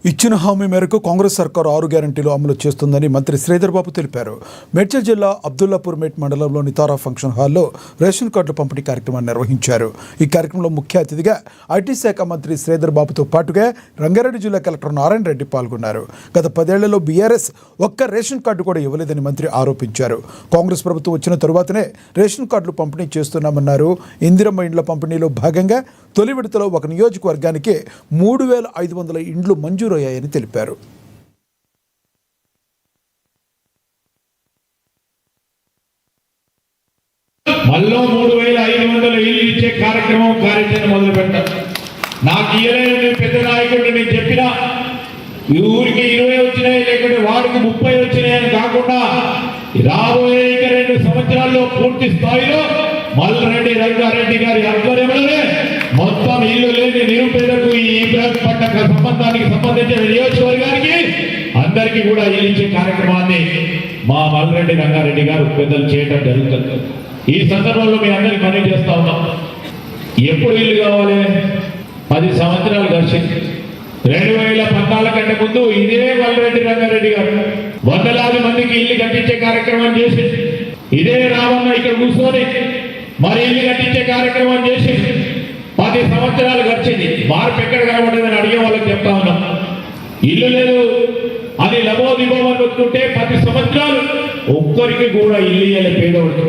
ఇచ్చిన హామీ మేరకు కాంగ్రెస్ సర్కారు 6 గ్యారంటీలు అమలు చేస్తుందని మంత్రి శ్రీధర్ బాబు తెలిపారు. మేడ్చల్ జిల్లా అబ్దుల్లాపూర్ మేట్ మండలంలోని తారా ఫంక్షన్ హాల్లో రేషన్ కార్డుల పంపిణీ కార్యక్రమాన్ని నిర్వహించారు. ఈ కార్యక్రమంలో ముఖ్య అతిథిగా ఐటీ శాఖ మంత్రి శ్రీధర్ బాబుతో పాటుగా రంగారెడ్డి జిల్లా కలెక్టర్ నారాయణ రెడ్డి పాల్గొన్నారు. గత 10 ఏళ్లలో బీఆర్ఎస్ ఒక్క రేషన్ కార్డు కూడా ఇవ్వలేదని మంత్రి ఆరోపించారు. కాంగ్రెస్ ప్రభుత్వం వచ్చిన తరువాతనే రేషన్ కార్డులు పంపిణీ చేస్తున్నామన్నారు. ఇందిరమ్మ ఇండ్ల పంపిణీలో భాగంగా తొలి విడతలో ఒక నియోజకవర్గానికి 3,500 ఇండ్లు మంజూరయ్యాయని తెలిపారు. మళ్ళీ 3,500 ఇల్లు ఇచ్చే కార్యాచరణ మొదలు పెట్టారు. నాకు ఇయ్యలేదు పెద్ద నాయకుడు, నేను చెప్పిన ఈ ఊరికి 20 వచ్చినాయి, లేకుంటే వాడికి 30 వచ్చినాయని కాకుండా రాబోయే 2 సంవత్సరాల్లో పూర్తి స్థాయిలో మల్లారెడ్డి రంగారెడ్డి గారి ఆధ్వర్యంలోనే మొత్తం ఇల్లు లేని నిరుపేదలకు ఈ పట్ట సంబంధానికి సంబంధించిన నియోజకవర్గానికి అందరికీ కూడా ఇల్లు ఇచ్చే కార్యక్రమాన్ని మా మల్లారెడ్డి రంగారెడ్డి గారు పెద్దలు చేయడం జరుగుతుంది. ఈ సందర్భంలో మీ అందరికి మనవి చేస్తా ఉన్నాం. ఎప్పుడు ఇల్లు కావాలి? 10 సంవత్సరాలు గడిచింది. 2014 కంటే ముందు ఇదే మల్లారెడ్డి రంగారెడ్డి గారు వందలాది మందికి ఇల్లు కట్టించే కార్యక్రమం చేసి, ఇదే రావన్న ఇక్కడ కూర్చొని మరి ఇల్లు కట్టించే కార్యక్రమం చేసి 10 సంవత్సరాలు గడిచింది. మార్పు ఎక్కడ కనబడదని అడిగే వాళ్ళకి చెప్తా ఉన్నాం. ఇల్లు లేదు అది లబోదిబోమని వస్తుంటే 10 సంవత్సరాలు ఒక్కరికి కూడా ఇల్లు ఇయ్యలే పేదవాడు.